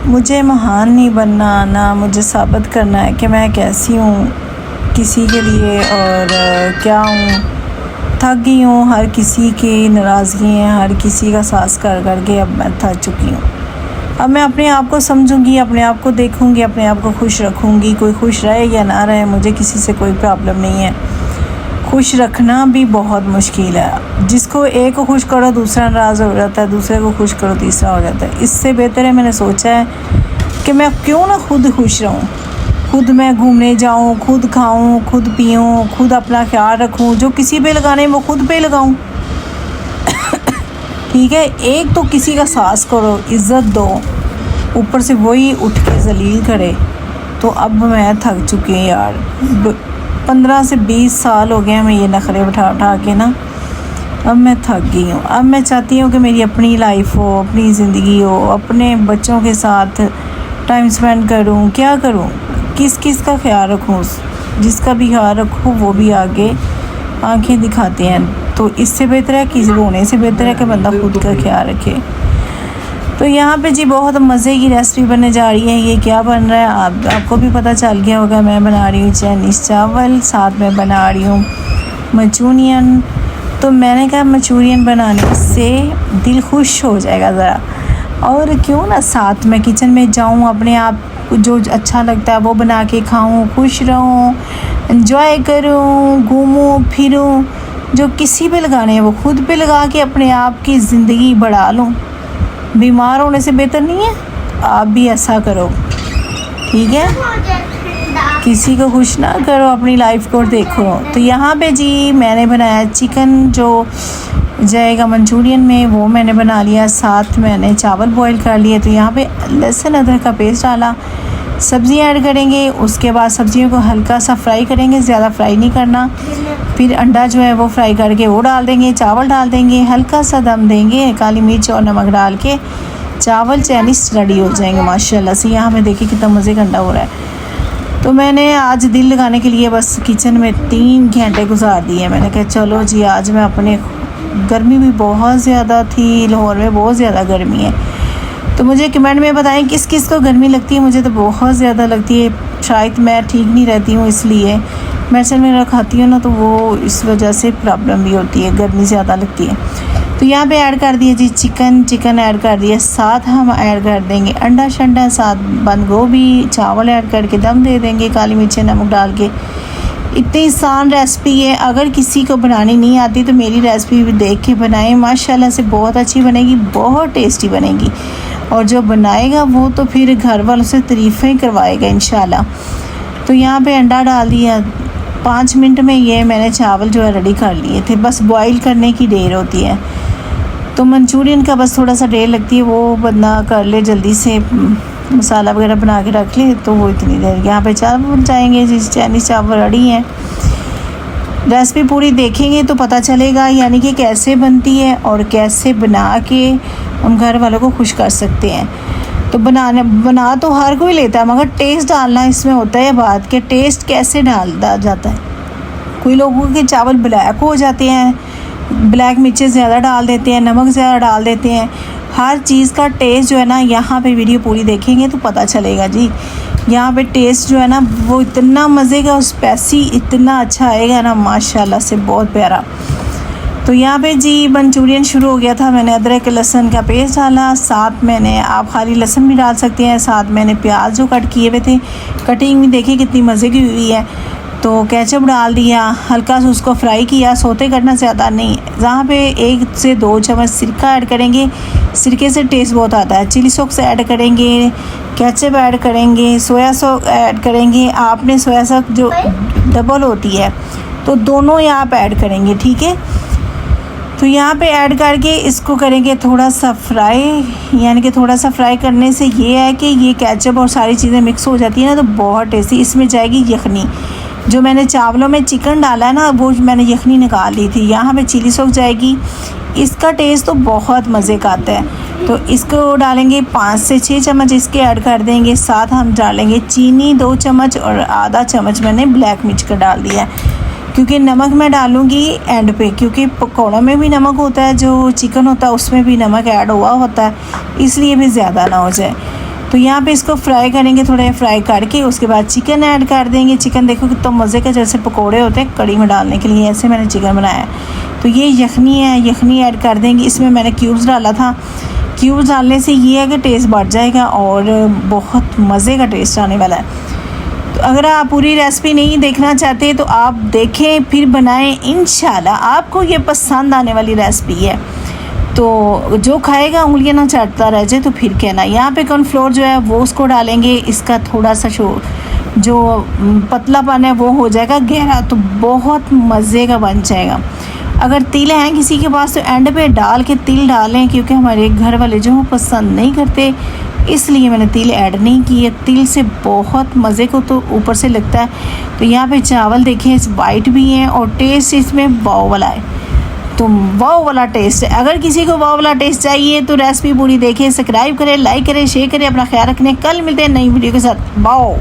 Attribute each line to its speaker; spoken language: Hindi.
Speaker 1: मुझे महान नहीं बनना, ना मुझे साबित करना है कि मैं कैसी हूँ किसी के लिए और क्या हूँ। थक गई हूँ, हर किसी की नाराज़गी है, हर किसी का सास कर करके अब मैं थक चुकी हूँ। अब मैं अपने आप को समझूंगी, अपने आप को देखूंगी, अपने आप को खुश रखूंगी। कोई खुश रहे या ना रहे, मुझे किसी से कोई प्रॉब्लम नहीं है। खुश रखना भी बहुत मुश्किल है। जिसको एक को खुश करो दूसरा नाराज़ हो जाता है, दूसरे को खुश करो तीसरा हो जाता है। इससे बेहतर है, मैंने सोचा है कि मैं क्यों ना खुद खुश रहूं, खुद मैं घूमने जाऊं, खुद खाऊं, खुद पीऊं, खुद अपना ख्याल रखूं। जो किसी पे लगाने वो खुद पे लगाऊं। ठीक है, एक तो किसी का सास करो, इज़्ज़त दो, ऊपर से वही उठ के जलील करे। तो अब मैं थक चुकी हूँ यार। 15 से 20 साल हो गए हैं मैं ये नखरे उठा उठा के ना। अब मैं थक गई हूँ। अब मैं चाहती हूँ कि मेरी अपनी लाइफ हो, अपनी ज़िंदगी हो, अपने बच्चों के साथ टाइम स्पेंड करूँ। क्या करूँ, किस किस का ख्याल रखूँ। जिसका भी ख्याल रखूँ वो भी आगे आंखें दिखाते हैं। तो इससे बेहतर है कि रोने से बेहतर है कि बंदा खुद का ख्याल रखे। तो यहाँ पे जी बहुत मज़े की रेसिपी बनने जा रही है। ये क्या बन रहा है आपको भी पता चल गया होगा। मैं बना रही हूँ चाइनीज़ चावल, साथ में बना रही हूँ मंचूरियन। तो मैंने कहा मंचूरियन बनाने से दिल खुश हो जाएगा ज़रा, और क्यों ना साथ में किचन में जाऊँ, अपने आप जो अच्छा लगता है वो बना के खाऊँ, खुश रहूँ, एंजॉय करूँ, घूमूँ फिरूँ। जो किसी पे लगाने हैं वो खुद पे लगा के अपने आप की ज़िंदगी बढ़ा लूँ। बीमार होने से बेहतर नहीं है, आप भी ऐसा करो। ठीक है, किसी को खुश ना करो, अपनी लाइफ को देखो। तो यहाँ पे जी मैंने बनाया चिकन जो जाएगा मंचूरियन में, वो मैंने बना लिया। साथ मैंने चावल बॉईल कर लिए। तो यहाँ पे लहसुन अदरक का पेस्ट डाला, सब्ज़ी ऐड करेंगे। उसके बाद सब्ज़ियों को हल्का सा फ्राई करेंगे, ज़्यादा फ्राई नहीं करना। फिर अंडा जो है वो फ्राई करके वो डाल देंगे, चावल डाल देंगे, हल्का सा दम देंगे, काली मिर्च और नमक डाल के चावल चाइनीज़ रेडी हो जाएंगे माशाल्लाह से। यहाँ पे देखिए कितना मज़े का अंडा हो रहा है। तो मैंने आज दिल लगाने के लिए बस किचन में 3 घंटे गुजार दिए। मैंने कहा चलो जी आज मैं अपने, गर्मी भी बहुत ज़्यादा थी, लाहौर में बहुत ज़्यादा गर्मी है। तो मुझे कमेंट में बताएं किस किस को गर्मी लगती है। मुझे तो बहुत ज़्यादा लगती है, शायद मैं ठीक नहीं रहती हूँ इसलिए। मेडिसिन में खाती हूँ ना, तो वो इस वजह से प्रॉब्लम भी होती है, गर्मी ज़्यादा लगती है। तो यहाँ पे ऐड कर दिया जी चिकन ऐड कर दिया। साथ हम ऐड कर देंगे अंडा शंडा, साथ बंद गोभी, चावल ऐड करके दम दे देंगे, काली मिर्च नमक डाल के। इतनी आसान रेसिपी है। अगर किसी को बनानी नहीं आती तो मेरी रेसिपी भी देख के बनाएं, माशाल्लाह से बहुत अच्छी बनेगी, बहुत टेस्टी बनेगी। और जो बनाएगा वो तो फिर घर वालों से तारीफ़ें करवाएगा इंशाल्लाह। तो यहाँ पे अंडा डाल दिया। 5 मिनट में ये मैंने चावल जो है रेडी कर लिए थे। बस बॉईल करने की देर होती है। तो मंचूरियन का बस थोड़ा सा देर लगती है, वो बंदा कर ले जल्दी से, मसाला वगैरह बना के रख ले तो वो इतनी देर। यहाँ पे चावल बन जाएंगे, जिस चाइनीज़ चावल रेडी हैं। रेसिपी पूरी देखेंगे तो पता चलेगा यानी कि कैसे बनती है और कैसे बना के हम घर वालों को खुश कर सकते हैं। तो बना तो हर कोई लेता है, मगर टेस्ट डालना इसमें होता है बात कि टेस्ट कैसे डाला जाता है। कोई लोगों के चावल ब्लैक हो जाते हैं, ब्लैक मिर्चें ज़्यादा डाल देते हैं, नमक ज़्यादा डाल देते हैं। हर चीज़ का टेस्ट जो है ना, यहाँ पे वीडियो पूरी देखेंगे तो पता चलेगा जी। यहाँ पे टेस्ट जो है ना वो इतना मज़े का, स्पाइसी इतना अच्छा आएगा ना माशाल्लाह से, बहुत प्यारा। तो यहाँ पे जी मंचूरियन शुरू हो गया था। मैंने अदरक लहसुन का पेस्ट डाला, साथ मैंने, आप खाली लहसुन भी डाल सकते हैं, साथ मैंने प्याज जो कट किए हुए थे, कटिंग भी देखिए कितनी मज़े की हुई है। तो केचप डाल दिया, हल्का सा उसको फ्राई किया, सोते करना ज़्यादा नहीं। जहाँ पे 1 से 2 चम्मच सिरका ऐड करेंगे, सिरके से टेस्ट बहुत आता है। चिली सॉस ऐड करेंगे, केचप ऐड करेंगे, सोया सॉस ऐड करेंगे। आपने सोया सॉस जो डबल होती है तो दोनों यहाँ पे ऐड करेंगे, ठीक है। तो यहाँ पे ऐड करके इसको करेंगे थोड़ा सा फ्राई, यानी कि थोड़ा सा फ्राई करने से ये है कि ये केचप और सारी चीज़ें मिक्स हो जाती है ना, तो बहुत टेस्टी। इसमें जाएगी यखनी, जो मैंने चावलों में चिकन डाला है ना, वो मैंने यखनी निकाल ली थी। यहाँ पे चिली सॉस जाएगी, इसका टेस्ट तो बहुत मज़े का आता है। तो इसको डालेंगे 5 से 6 चम्मच इसके ऐड कर देंगे। साथ हम डालेंगे चीनी 2 चम्मच और आधा चम्मच मैंने ब्लैक मिर्च का डाल दिया है, क्योंकि नमक मैं डालूँगी एंड पे, क्योंकि पकौड़ों में भी नमक होता है, जो चिकन होता है उसमें भी नमक ऐड हुआ होता है, इसलिए भी ज़्यादा ना हो जाए। तो यहाँ पे इसको फ्राई करेंगे, थोड़ा फ्राई करके उसके बाद चिकन ऐड कर देंगे। चिकन देखो कितना मज़े का, जैसे पकोड़े होते हैं कड़ी में डालने के लिए, ऐसे मैंने चिकन बनाया है। तो ये यखनी है, यखनी ऐड कर देंगे। इसमें मैंने क्यूब्स डाला था। क्यूब्स डालने से ये है कि टेस्ट बढ़ जाएगा और बहुत मज़े का टेस्ट आने वाला है। तो अगर आप पूरी रेसिपी नहीं देखना चाहते तो आप देखें फिर बनाएं, इंशाल्लाह आपको ये पसंद आने वाली रेसिपी है। तो जो खाएगा उंगलियां ना चाटता रह जाए तो फिर कहना। यहाँ पे कॉर्नफ्लोर जो है वो उसको डालेंगे, इसका थोड़ा सा जो पतलापन है वो हो जाएगा गहरा, तो बहुत मज़े का बन जाएगा। अगर तिल हैं किसी के पास तो एंड पे डाल के तिल डालें, क्योंकि हमारे घर वाले जो पसंद नहीं करते इसलिए मैंने तिल ऐड नहीं किए। तिल से बहुत मज़े को तो ऊपर से लगता है। तो यहाँ पे चावल देखें वाइट भी हैं और टेस्ट इसमें वाव वाला है, तो वाव वाला टेस्ट है। अगर किसी को वाव वाला टेस्ट चाहिए तो रेसिपी पूरी देखें, सब्सक्राइब करें, लाइक करें, शेयर करें। अपना ख्याल रखने, कल मिलते हैं नई वीडियो के साथ। वाव।